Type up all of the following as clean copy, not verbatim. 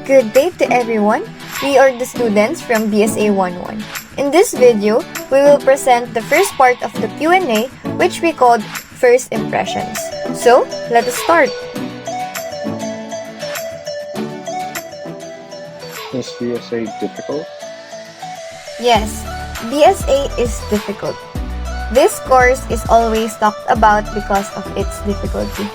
Good day to everyone. We are the students from BSA 11. In this video, we will present the first part of the Q&A, which we called First Impressions. So, let us start. Is BSA difficult? Yes, BSA is difficult. This course is always talked about because of its difficulty.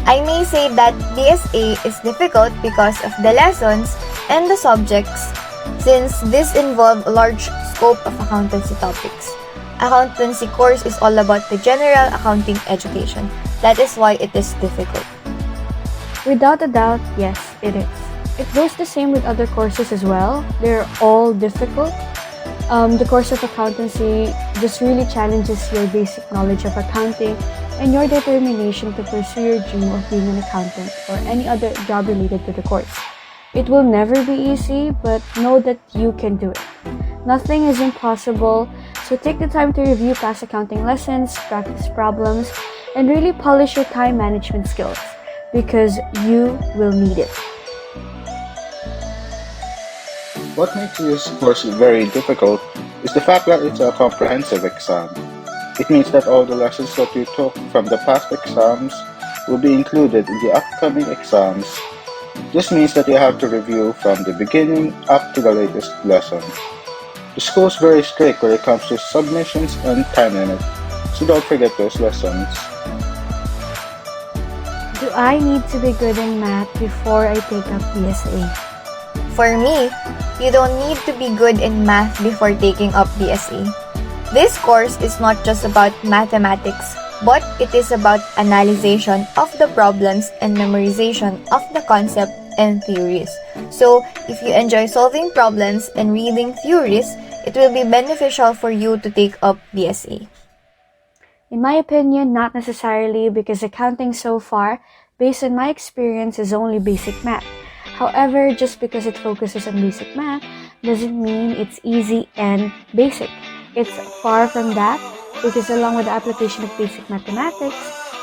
I may say that BSA is difficult because of the lessons and the subjects, since this involve a large scope of accountancy topics. Accountancy course is all about the general accounting education. That is why it is difficult. Without a doubt, yes, it is. It goes the same with other courses as well. They're all difficult. The course of accountancy just really challenges your basic knowledge of accounting and your determination to pursue your dream of being an accountant or any other job related to the course. It will never be easy, but know that you can do it. Nothing is impossible, so take the time to review past accounting lessons, practice problems, and really polish your time management skills because you will need it. What makes this course very difficult is the fact that it's a comprehensive exam. It means that all the lessons that you took from the past exams will be included in the upcoming exams. This means that you have to review from the beginning up to the latest lesson. The school is very strict when it comes to submissions and time limit, so don't forget those lessons. Do I need to be good in math before I take up BSA? For me, you don't need to be good in math before taking up BSA. This course is not just about mathematics, but it is about analyzation of the problems and memorization of the concept and theories. So, if you enjoy solving problems and reading theories, it will be beneficial for you to take up BSA. In my opinion, not necessarily, because accounting so far, based on my experience, is only basic math. However, just because it focuses on basic math doesn't mean it's easy and basic. It's far from that, because along with the application of basic mathematics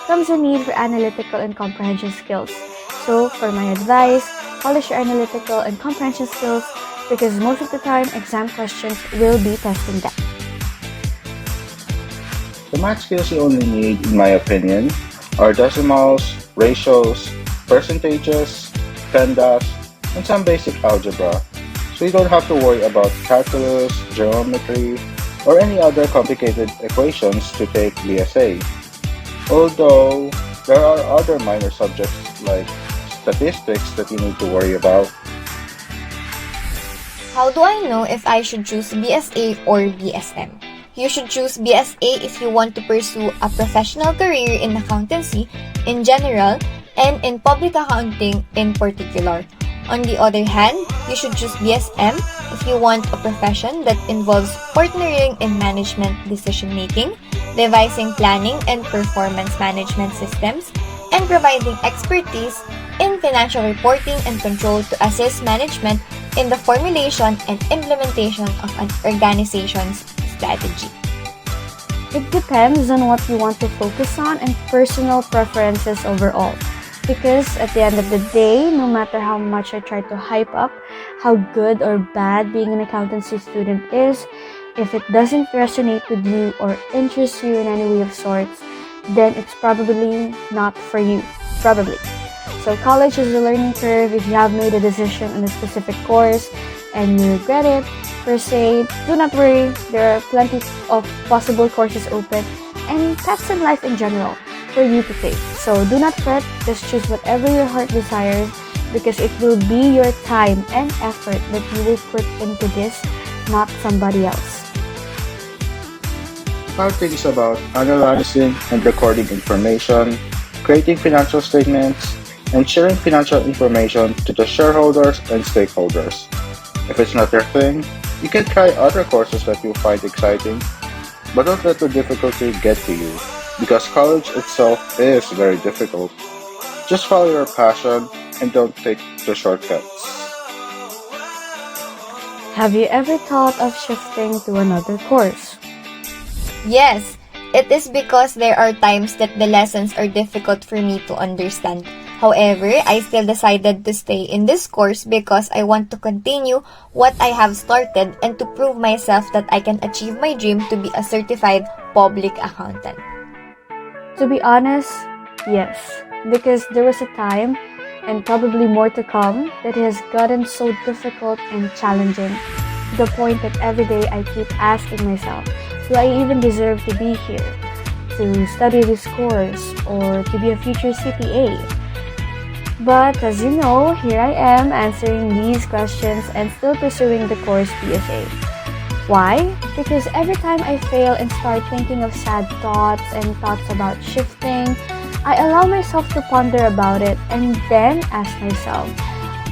comes a need for analytical and comprehension skills. So, for my advice, polish your analytical and comprehension skills because most of the time, exam questions will be testing that. The math skills you only need, in my opinion, are decimals, ratios, percentages, PEMDAS, and some basic algebra, so you don't have to worry about calculus, geometry, or any other complicated equations to take BSA. Although, there are other minor subjects like statistics that you need to worry about. How do I know if I should choose BSA or BSM? You should choose BSA if you want to pursue a professional career in accountancy in general and in public accounting in particular. On the other hand, you should choose BSM if you want a profession that involves partnering in management decision-making, devising planning and performance management systems, and providing expertise in financial reporting and control to assist management in the formulation and implementation of an organization's strategy. It depends on what you want to focus on and personal preferences overall. Because at the end of the day, no matter how much I try to hype up how good or bad being an accountancy student is, if it doesn't resonate with you or interest you in any way of sorts, then it's probably not for you. Probably. So college is a learning curve. If you have made a decision on a specific course and you regret it, per se, do not worry. There are plenty of possible courses open and paths in life in general for you to take. So do not fret, just choose whatever your heart desires because it will be your time and effort that you will put into this, not somebody else. Accounting is about analyzing and recording information, creating financial statements, and sharing financial information to the shareholders and stakeholders. If it's not your thing, you can try other courses that you find exciting, but don't let the difficulty get to you, because college itself is very difficult. Just follow your passion and don't take the shortcuts. Have you ever thought of shifting to another course? Yes, it is because there are times that the lessons are difficult for me to understand. However, I still decided to stay in this course because I want to continue what I have started and to prove myself that I can achieve my dream to be a certified public accountant. To be honest, yes, because there was a time, and probably more to come, that has gotten so difficult and challenging to the point that every day I keep asking myself, do I even deserve to be here, to study this course, or to be a future CPA? But as you know, here I am answering these questions and still pursuing the course BSA. Why? Because every time I fail and start thinking of sad thoughts and thoughts about shifting, I allow myself to ponder about it and then ask myself,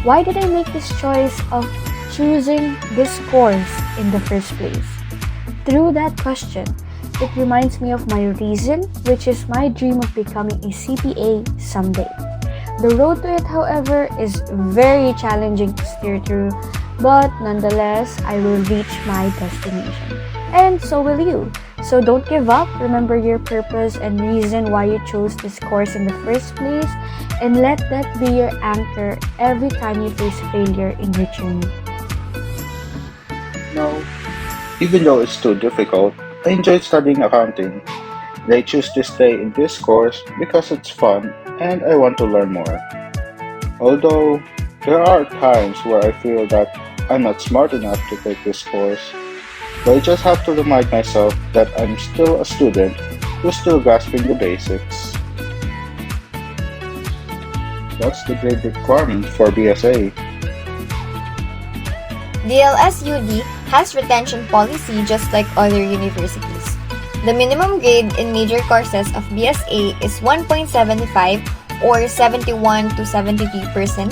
why did I make this choice of choosing this course in the first place? Through that question, it reminds me of my reason, which is my dream of becoming a CPA someday. The road to it, however, is very challenging to steer through, but nonetheless, I will reach my destination. And so will you. So don't give up. Remember your purpose and reason why you chose this course in the first place, and let that be your anchor every time you face failure in your journey. No, even though it's too difficult, I enjoy studying accounting. And I choose to stay in this course because it's fun and I want to learn more. Although, there are times where I feel that I'm not smart enough to take this course, but I just have to remind myself that I'm still a student who's still grasping the basics. What's the grade requirement for BSA? DLSUD has retention policy just like other universities. The minimum grade in major courses of BSA is 1.75 or 71 to 73%.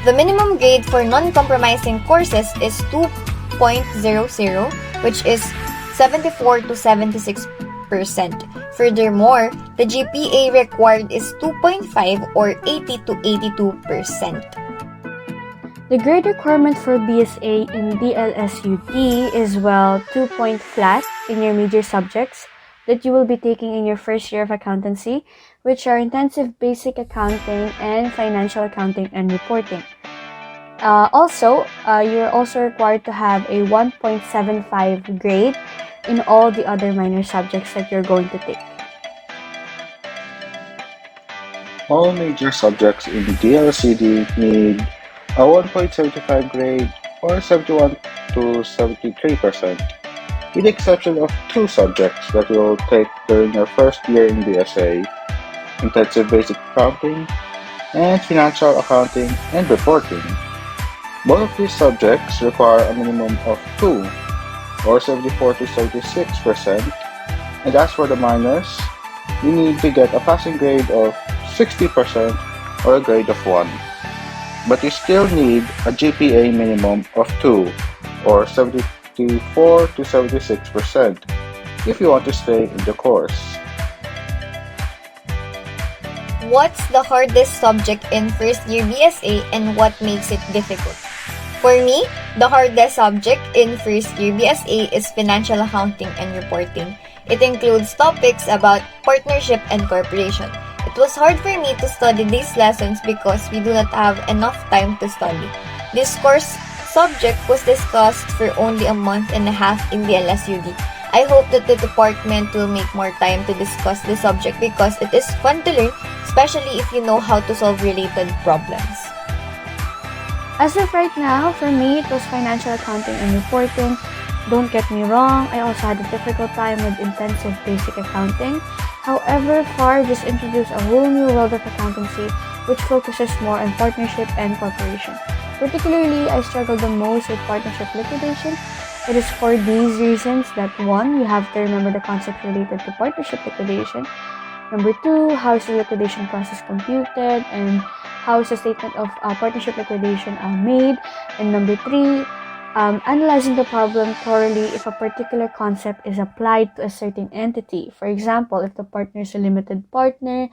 The minimum grade for non-compromising courses is 2.00, which is 74 to 76%. Furthermore, the GPA required is 2.5 or 80 to 82%. The grade requirement for BSA in DLSUD is 2 point flat in your major subjects that you will be taking in your first year of accountancy, which are intensive basic accounting and financial accounting and reporting. You're also required to have a 1.75 grade in all the other minor subjects that you're going to take. All major subjects in DLCD need a 1.75 grade or 71 to 73%, with the exception of two subjects that you will take during your first year in BSA: intensive basic accounting and financial accounting and reporting. Both of these subjects require a minimum of 2 or 74 to 76%, and as for the minors, you need to get a passing grade of 60% or a grade of 1. But you still need a GPA minimum of 2 or 74 to 76% if you want to stay in the course. What's the hardest subject in first year BSA and what makes it difficult? For me, the hardest subject in first year BSA is financial accounting and reporting. It includes topics about partnership and corporation. It was hard for me to study these lessons because we do not have enough time to study. This course subject was discussed for only a month and a half in the LSUD. I hope that the department will make more time to discuss this subject because it is fun to learn, especially if you know how to solve related problems. As of right now, for me, it was financial accounting and reporting. Don't get me wrong, I also had a difficult time with intensive basic accounting. However, FAR just introduced a whole new world of accountancy which focuses more on partnership and corporation. Particularly, I struggled the most with partnership liquidation. It is for these reasons that 1, you have to remember the concept related to partnership liquidation. Number 2, how is the liquidation process computed and how is the statement of partnership liquidation made. And number 3, analyzing the problem thoroughly if a particular concept is applied to a certain entity. For example, if the partner is a limited partner,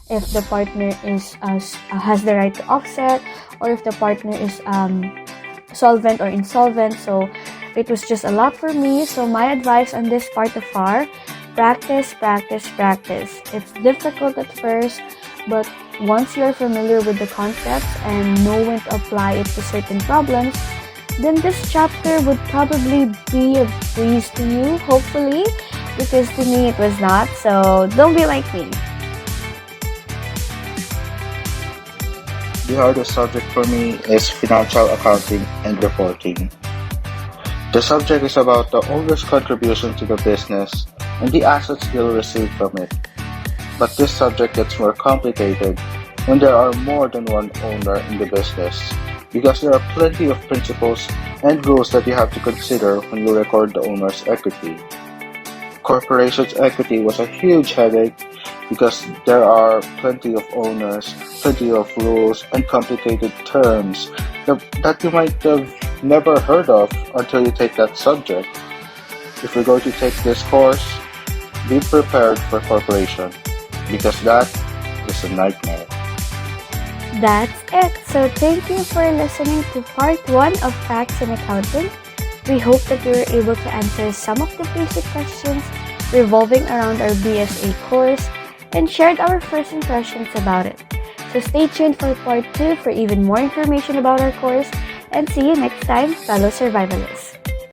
if the partner has the right to offset, or if the partner is solvent or insolvent. So it was just a lot for me. So my advice on this part of FAR: practice, practice, practice. It's difficult at first, but once you're familiar with the concepts and know when to apply it to certain problems, then this chapter would probably be a breeze to you, hopefully, because to me it was not, so don't be like me. The hardest subject for me is financial accounting and reporting. The subject is about the owner's contribution to the business and the assets they'll receive from it. But this subject gets more complicated when there are more than one owner in the business, because there are plenty of principles and rules that you have to consider when you record the owner's equity. Corporation's equity was a huge headache because there are plenty of owners, plenty of rules, and complicated terms that you might have never heard of until you take that subject. If you're going to take this course, be prepared for corporation, because that is a nightmare. That's it. So thank you for listening to part 1 of Facts in Accounting. We hope that we were able to answer some of the basic questions revolving around our BSA course and shared our first impressions about it. So stay tuned for part 2 for even more information about our course, and see you next time, fellow survivalists.